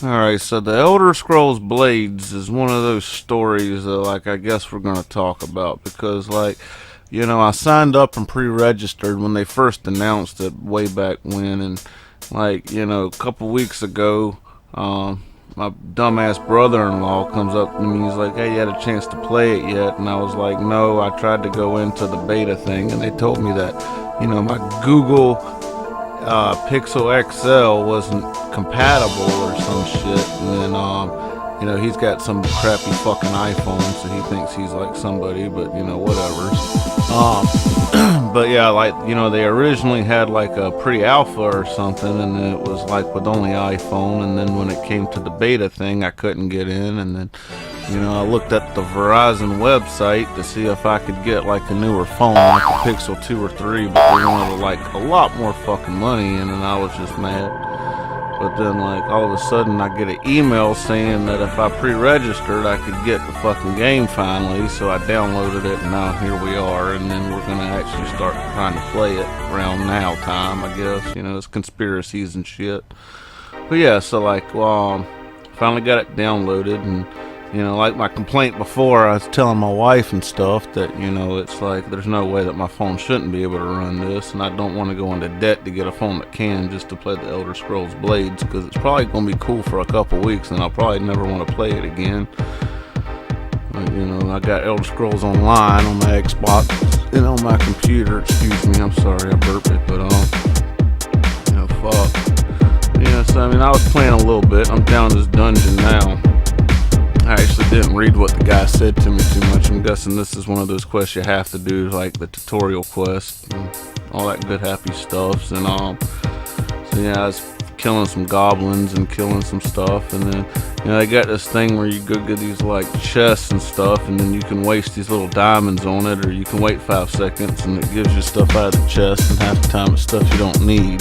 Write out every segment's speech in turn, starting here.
Alright, so the Elder Scrolls Blades is one of those stories that, like, I guess we're gonna talk about because, like, I signed up and pre-registered when they first announced it way back when, and, like, a couple weeks ago, my dumbass brother-in-law comes up to me. He's like, "Hey, you had a chance to play it yet?" And I was like, "No, I tried to go into the beta thing, and they told me that, my Google Pixel XL wasn't compatible or some shit." And then, he's got some crappy fucking iPhone, so he thinks he's like somebody, but whatever. But yeah, like, they originally had like a pre-alpha or something, and then it was like with only iPhone, and then when it came to the beta thing, I couldn't get in, and then, I looked at the Verizon website to see if I could get like a newer phone, like a Pixel 2 or 3, but they wanted like a lot more fucking money, and then I was just mad. But then, like, all of a sudden I get an email saying that if I pre-registered, I could get the fucking game finally. So I downloaded it, and now here we are. And then we're gonna actually start trying to play it around now time, I guess. It's conspiracies and shit. But yeah, so like, finally got it downloaded, and like my complaint before, I was telling my wife and stuff that, it's like there's no way that my phone shouldn't be able to run this, and I don't want to go into debt to get a phone that can just to play the Elder Scrolls Blades, because it's probably going to be cool for a couple weeks, and I'll probably never want to play it again. But, I got Elder Scrolls Online on my Xbox and on my computer. Excuse me, I'm sorry, I burped it, but fuck. Yeah, so I mean, I was playing a little bit. I'm down this dungeon now. I actually didn't read what the guy said to me too much. I'm guessing this is one of those quests you have to do, like the tutorial quest and all that good happy stuff. And so yeah, I was killing some goblins and killing some stuff, and then they got this thing where you go get these like chests and stuff, and then you can waste these little diamonds on it, or you can wait 5 seconds and it gives you stuff out of the chest, and half the time it's stuff you don't need.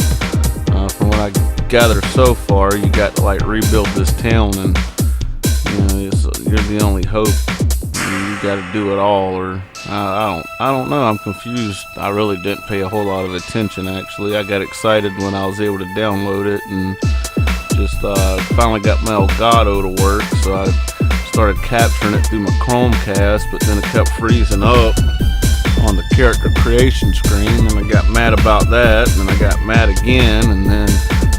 From what I gather so far, you got to like rebuild this town, and you're the only hope. You got to do it all, or I don't know. I'm confused. I really didn't pay a whole lot of attention. Actually, I got excited when I was able to download it, and just finally got my Elgato to work. So I started capturing it through my Chromecast, but then it kept freezing up on the character creation screen, and I got mad about that, and then I got mad again, and then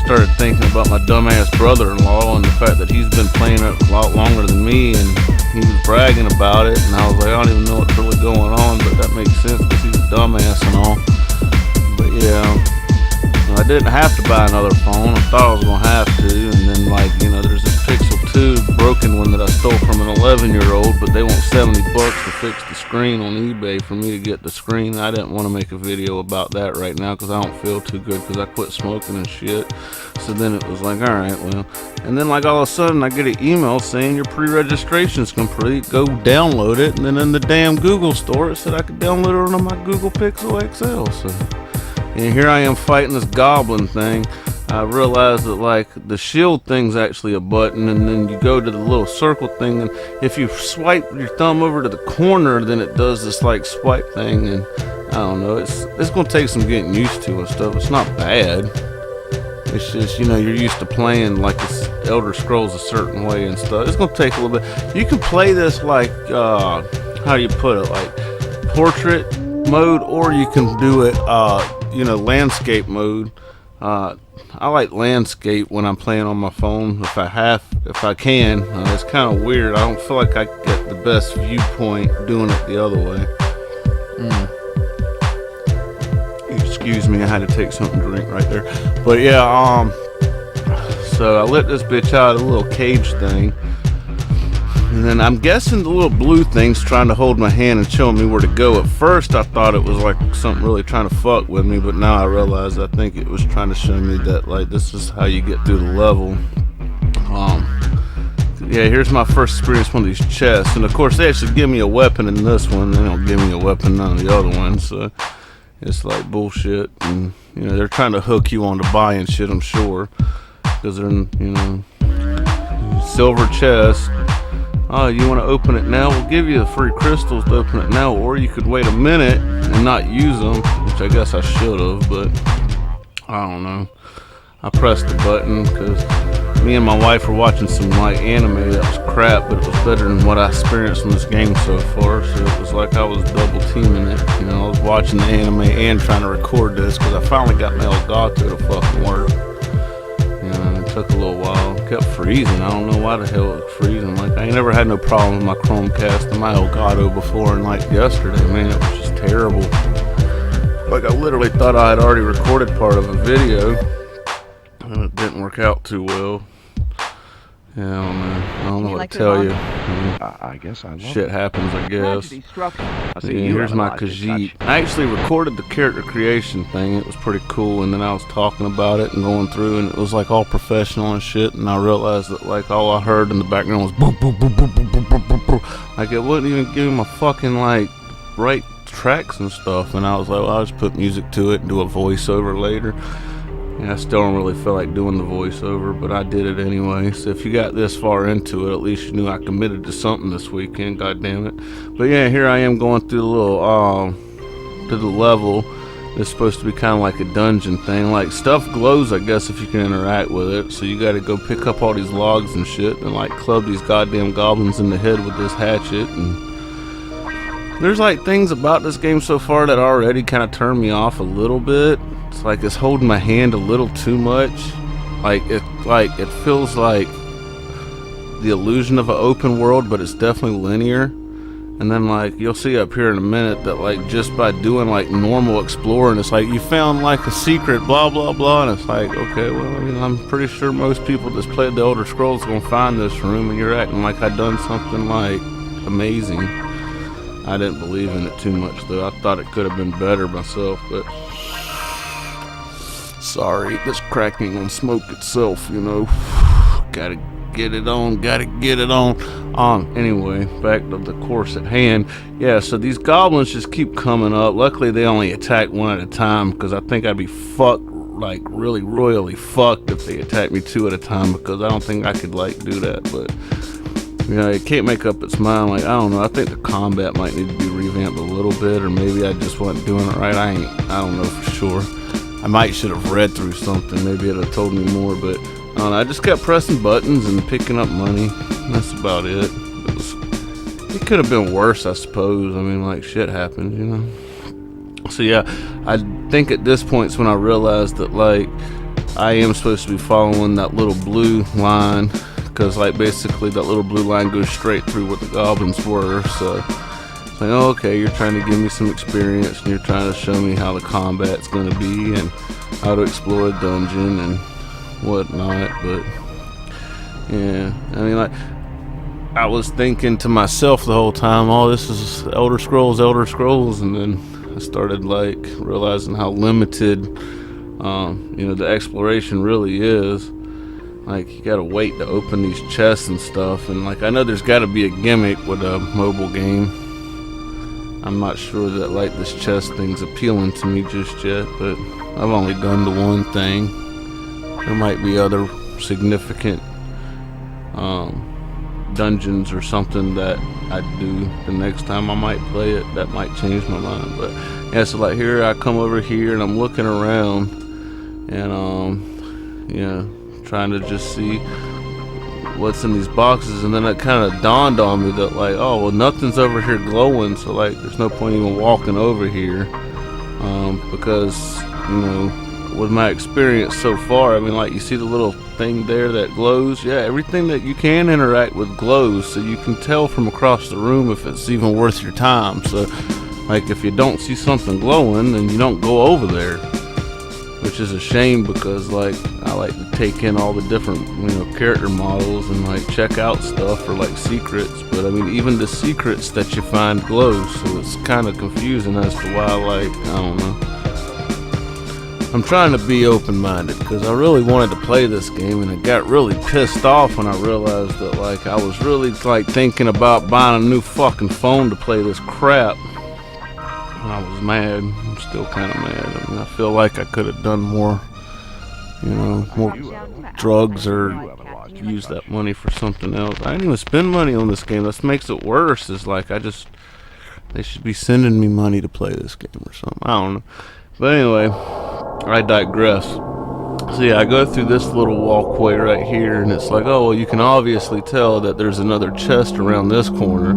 started thinking about my dumbass brother-in-law and the fact that he's been playing it a lot longer than me, and he was bragging about it, and I was like, I don't even know what's really going on, but that makes sense because he's a dumbass and all. But yeah, I didn't have to buy another phone. I thought I was gonna have to, and then like, there's this Pixel 2 broken one that I stole from an 11-year-old, but they want $70 to fix the screen on eBay for me to get the screen. I didn't want to make a video about that right now because I don't feel too good because I quit smoking and shit. So then it was like, alright, well, and then like all of a sudden I get an email saying your pre-registration's complete, go download it, and then in the damn Google store it said I could download it on my Google Pixel XL. So and here I am fighting this goblin thing. I realized that like the shield thing's actually a button, and then you go to the little circle thing, and if you swipe your thumb over to the corner, then it does this like swipe thing, and I don't know, it's gonna take some getting used to and stuff. It's not bad. It's just, you're used to playing like it's Elder Scrolls a certain way and stuff. It's gonna take a little bit. You can play this like how do you put it, like portrait mode, or you can do it landscape mode. I like landscape when I'm playing on my phone if I can. It's kind of weird. I don't feel like I get the best viewpoint doing it the other way. Excuse me, I had to take something to drink right there. But yeah, so I let this bitch out of the little cage thing, and then I'm guessing the little blue thing's trying to hold my hand and showing me where to go. At first I thought it was like something really trying to fuck with me, but now I realize I think it was trying to show me that like this is how you get through the level. Yeah, here's my first experience with these chests, and of course they actually give me a weapon in this one. They don't give me a weapon in none of the other ones, so it's like bullshit. And they're trying to hook you onto buying shit, I'm sure, because they're silver chest. Oh, you want to open it now? We'll give you the free crystals to open it now, or you could wait a minute and not use them, which I guess I should have, but I don't know. I pressed the button because me and my wife were watching some like anime that was crap, but it was better than what I experienced in this game so far. So it was like I was double teaming it. You know, I was watching the anime and trying to record this because I finally got my Elgato to fucking work. You know, and it took a little while. It kept freezing. I don't know why the hell it was freezing. Like, I ain't never had no problem with my Chromecast and my Elgato before, and like yesterday, man, it was just terrible. Like, I literally thought I had already recorded part of a video, and it didn't work out too well. Yeah, man, I don't know what to tell you. I guess I love shit happens, I guess. I see Here's my Khajiit. I actually recorded the character creation thing. It was pretty cool, and then I was talking about it and going through, and it was like all professional and shit, and I realized that like all I heard in the background was boop, boop, boop, boop, boop, boop, boop, boop. Like, it wouldn't even give me my fucking like right tracks and stuff, and I was like, well, I'll just put music to it and do a voiceover later. And I still don't really feel like doing the voiceover, but I did it anyway. So if you got this far into it, at least you knew I committed to something this weekend, god damn it. But yeah, here I am going through the little to the level. It's supposed to be kind of like a dungeon thing. Like, stuff glows, I guess, if you can interact with it. So you gotta go pick up all these logs and shit and like club these goddamn goblins in the head with this hatchet. And there's like things about this game so far that already kind of turned me off a little bit. It's like it's holding my hand a little too much. Like it feels like the illusion of an open world, but it's definitely linear. And then like you'll see up here in a minute that like just by doing like normal exploring, it's like you found like a secret, blah blah blah, and it's like, okay, well, I mean, I'm pretty sure most people that's played the Elder Scrolls gonna find this room, and you're acting like I done something like amazing. I didn't believe in it too much though. I thought it could have been better myself, but sorry, this crack ain't gonna smoke itself, you know. Gotta get it on, gotta get it on. Anyway, back to the course at hand. Yeah, so these goblins just keep coming up. Luckily, they only attack one at a time, because I think I'd be fucked, like really royally fucked if they attack me two at a time, because I don't think I could like do that. But you know, it can't make up its mind. Like, I don't know, I think the combat might need to be revamped a little bit, or maybe I just wasn't doing it right. I don't know for sure. I might should have read through something. Maybe it'd have told me more, but I don't know. I just kept pressing buttons and picking up money. That's about it. It could have been worse, I suppose. I mean, like, shit happens, you know. So yeah, I think at this point's when I realized that like I am supposed to be following that little blue line, because like basically that little blue line goes straight through what the goblins were. So it's like, oh, okay, you're trying to give me some experience, and you're trying to show me how the combat's going to be and how to explore a dungeon and whatnot. But yeah, I mean, like, I was thinking to myself the whole time, oh, this is Elder Scrolls, and then I started like realizing how limited you know, the exploration really is. Like, you gotta wait to open these chests and stuff, and like I know there's gotta be a gimmick with a mobile game. I'm not sure that like this chest thing's appealing to me just yet, but I've only done the one thing. There might be other significant dungeons or something that I do the next time I might play it that might change my mind. But yeah, so like here I come over here and I'm looking around and you know, trying to just see what's in these boxes, and then it kind of dawned on me that like, oh well, nothing's over here glowing, so like there's no point even walking over here, because you know, with my experience so far, I mean, like, you see the little thing there that glows? Yeah, everything that you can interact with glows, so you can tell from across the room if it's even worth your time. So like if you don't see something glowing, then you don't go over there, which is a shame, because like I like to take in all the different, you know, character models and like check out stuff for like secrets. But I mean, even the secrets that you find glow, so it's kind of confusing as to why, like, I don't know. I'm trying to be open-minded because I really wanted to play this game, and I got really pissed off when I realized that like I was really like thinking about buying a new fucking phone to play this crap. And I was mad. I'm still kind of mad. I mean, I feel like I could have done more, you know, more drugs or use that money for something else. I didn't even spend money on this game. That makes it worse. Is like they should be sending me money to play this game or something. I don't know. But anyway, I digress. So yeah, I go through this little walkway right here, and it's like, oh, well, you can obviously tell that there's another chest around this corner.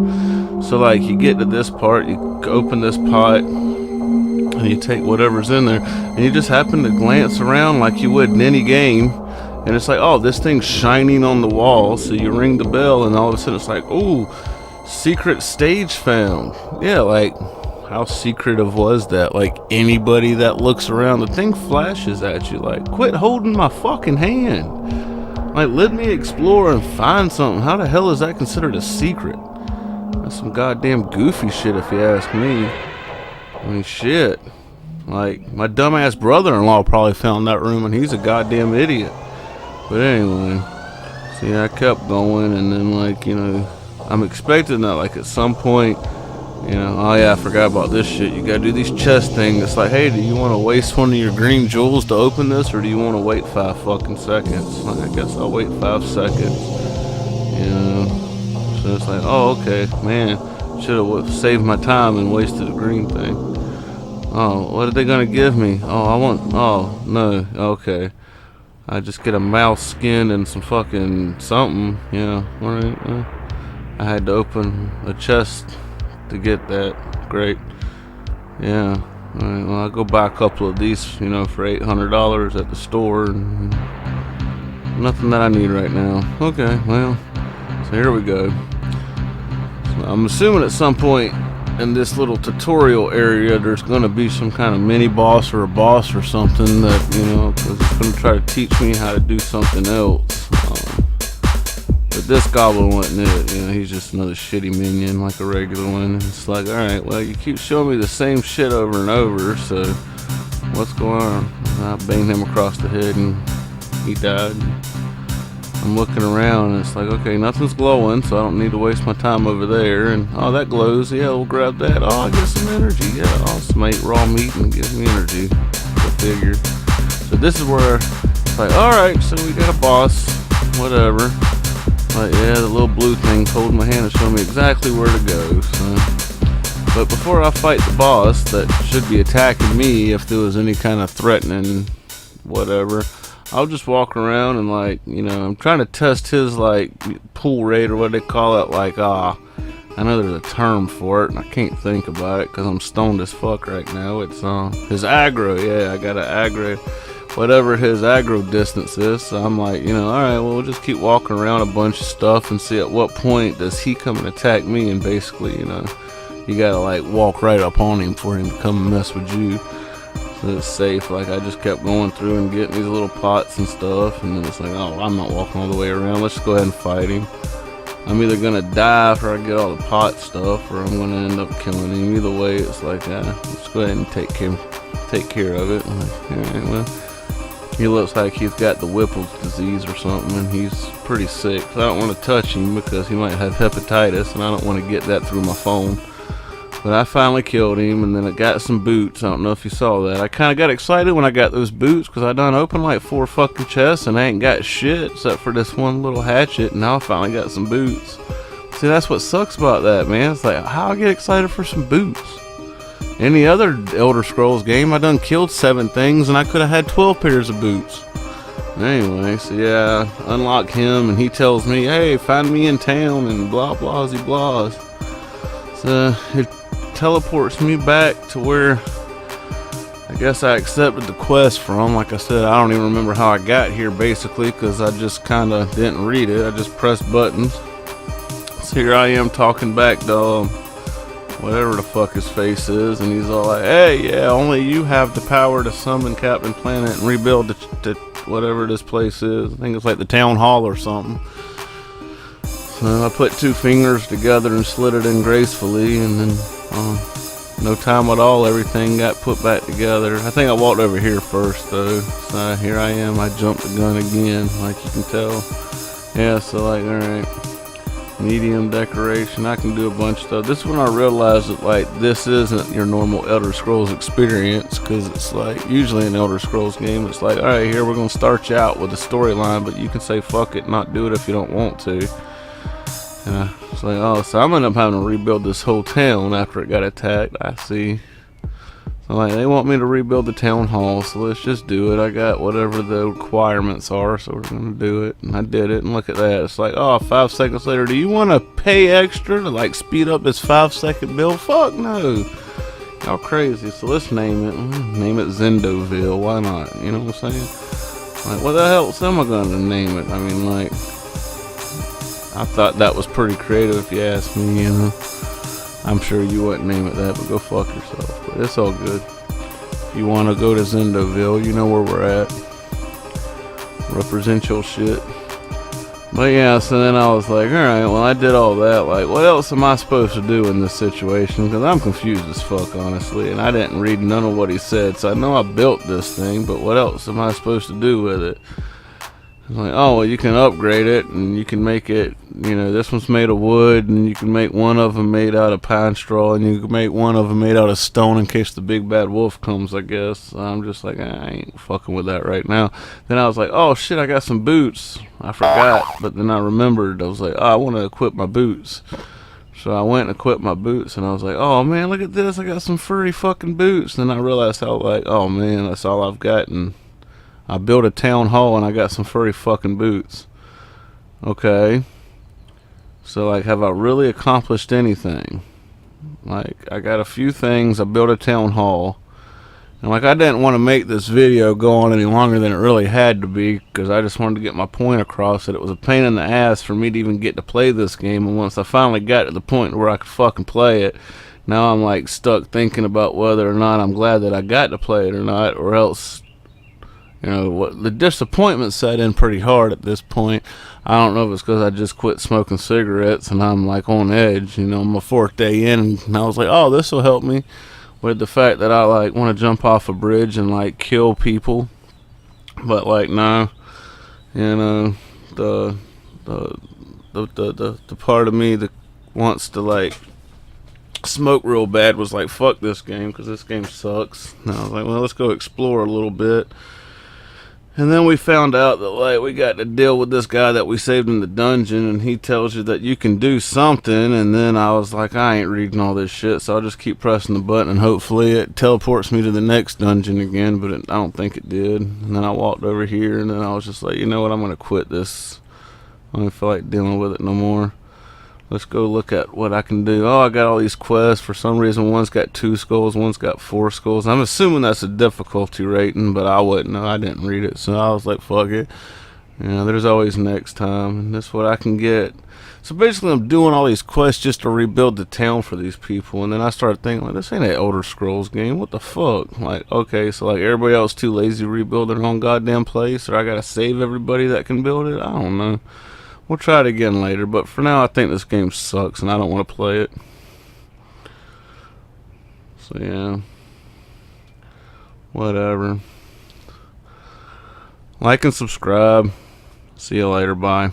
So like, you get to this part, you open this pot, and you take whatever's in there, and you just happen to glance around like you would in any game, and it's like, oh, this thing's shining on the wall. So you ring the bell, and all of a sudden it's like, ooh, secret stage found. Yeah, like, how secretive was that? Like, anybody that looks around, the thing flashes at you like, quit holding my fucking hand. Like, let me explore and find something. How the hell is that considered a secret? That's some goddamn goofy shit if you ask me. I mean, shit. Like, my dumbass brother-in-law probably found that room, and he's a goddamn idiot. But anyway, so yeah, I kept going, and then, like, you know, I'm expecting that, like, at some point, you know, oh yeah, I forgot about this shit. You gotta do these chest things. It's like, hey, do you want to waste one of your green jewels to open this, or do you want to wait 5 fucking seconds? Like, I guess I'll wait 5 seconds. You know, so it's like, oh, okay, man, should have saved my time and wasted a green thing. Oh, what are they gonna give me? Oh, I want, oh, no, okay. I just get a mouse skin and some fucking something, yeah, alright. I had to open a chest to get that. Great. Yeah. Alright, well, I'll go buy a couple of these, you know, for $800 at the store. Nothing that I need right now. Okay, well, so here we go. So I'm assuming at some point in this little tutorial area there's going to be some kind of mini boss or a boss or something that, you know, is going to try to teach me how to do something else. But this goblin wasn't it, you know, he's just another shitty minion like a regular one. And it's like, alright, well, you keep showing me the same shit over and over, so what's going on? I banged him across the head and he died. I'm looking around and it's like, okay, nothing's glowing, so I don't need to waste my time over there. And oh, that glows, yeah, we'll grab that. Oh, I get some energy, yeah, awesome, ate raw meat and gives me energy. Go figure. So this is where it's like, alright, so we got a boss, whatever. Like, yeah, the little blue thing holding my hand and showing me exactly where to go. So, but before I fight the boss that should be attacking me, if there was any kind of threatening whatever, I'll just walk around and, like, you know, I'm trying to test his, like, pull rate or what they call it. Like, I know there's a term for it and I can't think about it because I'm stoned as fuck right now. It's his aggro. Yeah, I got an aggro, whatever his aggro distance is. So I'm like, you know, alright, well, we'll just keep walking around a bunch of stuff and see at what point does he come and attack me. And basically, you know, you gotta, like, walk right up on him for him to come and mess with you. So it's safe. Like, I just kept going through and getting these little pots and stuff, and then it's like, oh, I'm not walking all the way around, let's just go ahead and fight him. I'm either gonna die after I get all the pot stuff, or I'm gonna end up killing him. Either way, it's like, let's go ahead and take care of it. I'm like, alright, well, he looks like he's got the Whipple's disease or something, and he's pretty sick. So I don't want to touch him because he might have hepatitis, and I don't want to get that through my phone. But I finally killed him, and then I got some boots. I don't know if you saw that. I kind of got excited when I got those boots because I done opened like 4 fucking chests and I ain't got shit except for this one little hatchet, and now I finally got some boots. See, that's what sucks about that, man. It's like, how I get excited for some boots? Any other Elder Scrolls game, I done killed 7 things and I could have had 12 pairs of boots. Anyway, so yeah, unlock him and he tells me, hey, find me in town and blah blahzy blahs. So it teleports me back to where I guess I accepted the quest from. Like I said, I don't even remember how I got here basically because I just kind of didn't read it. I just pressed buttons. So here I am talking back to whatever the fuck his face is, and he's all like, hey, yeah, only you have the power to summon Captain Planet and rebuild the whatever this place is. I think it's like the town hall or something. So I put 2 fingers together and slid it in gracefully, and then no time at all, everything got put back together. I think I walked over here first though. So here I am, I jumped the gun again, like you can tell. Yeah, so like, alright, medium decoration, I can do a bunch of stuff. This is when I realized that, like, this isn't your normal Elder Scrolls experience, because it's like, usually in Elder Scrolls game, it's like, alright, here we're going to start you out with a storyline, but you can say fuck it, not do it if you don't want to. And it's like, oh, so I'm gonna end up having to rebuild this whole town after it got attacked. I see. So like they want me to rebuild the town hall, so let's just do it. I got whatever the requirements are, so we're gonna do it. And I did it, and look at that. It's like, oh, 5 seconds later, do you want to pay extra to like speed up this 5-second build? Fuck no. Y'all crazy. So let's name it. Name it Zendoville. Why not? You know what I'm saying? Like, what the hell am I gonna name it? I mean, like, I thought that was pretty creative if you ask me, you know. I'm sure you wouldn't name it that, but go fuck yourself. But it's all good. If you want to go to Zendoville, you know where we're at. Represent your shit. But yeah, so then I was like, alright, well, I did all that. Like, what else am I supposed to do in this situation? Because I'm confused as fuck, honestly. And I didn't read none of what he said. So I know I built this thing, but what else am I supposed to do with it? I was like, oh, well, you can upgrade it, and you can make it, you know, this one's made of wood, and you can make one of them made out of pine straw, and you can make one of them made out of stone in case the big bad wolf comes, I guess. So I'm just like, I ain't fucking with that right now. Then I was like, oh, shit, I got some boots. I forgot, but then I remembered. I was like, oh, I want to equip my boots. So I went and equipped my boots, and I was like, oh, man, look at this. I got some furry fucking boots. Then I realized how, like, oh, man, that's all I've got, and I built a town hall and I got some furry fucking boots. Okay. So, like, have I really accomplished anything? Like, I got a few things. I built a town hall. And, like, I didn't want to make this video go on any longer than it really had to be, because I just wanted to get my point across that it was a pain in the ass for me to even get to play this game. And once I finally got to the point where I could fucking play it, now I'm, like, stuck thinking about whether or not I'm glad that I got to play it or not, or else, you know, what the disappointment set in pretty hard at this point. I don't know if it's because I just quit smoking cigarettes and I'm like on edge. You know, I'm a 4th day in, and I was like, oh, this will help me with the fact that I like want to jump off a bridge and like kill people. But like, no, you know, the part of me that wants to like smoke real bad was like, fuck this game, because this game sucks. And I was like, well, let's go explore a little bit. And then we found out that, like, we got to deal with this guy that we saved in the dungeon, and he tells you that you can do something, and then I was like, I ain't reading all this shit, so I'll just keep pressing the button, and hopefully it teleports me to the next dungeon again, but I don't think it did. And then I walked over here, and then I was just like, you know what, I'm going to quit this. I don't feel like dealing with it no more. Let's go look at what I can do. Oh, I got all these quests. For some reason, one's got 2 skulls, one's got 4 skulls. I'm assuming that's a difficulty rating, but I wouldn't know. I didn't read it, so I was like, fuck it. You know, there's always next time, and that's what I can get. So basically, I'm doing all these quests just to rebuild the town for these people, and then I started thinking, like, this ain't an Elder Scrolls game. What the fuck? Like, okay, so like everybody else too lazy to rebuild their own goddamn place, or I gotta save everybody that can build it? I don't know. We'll try it again later, but for now I think this game sucks and I don't want to play it. So yeah, whatever. Like and subscribe. See you later, bye.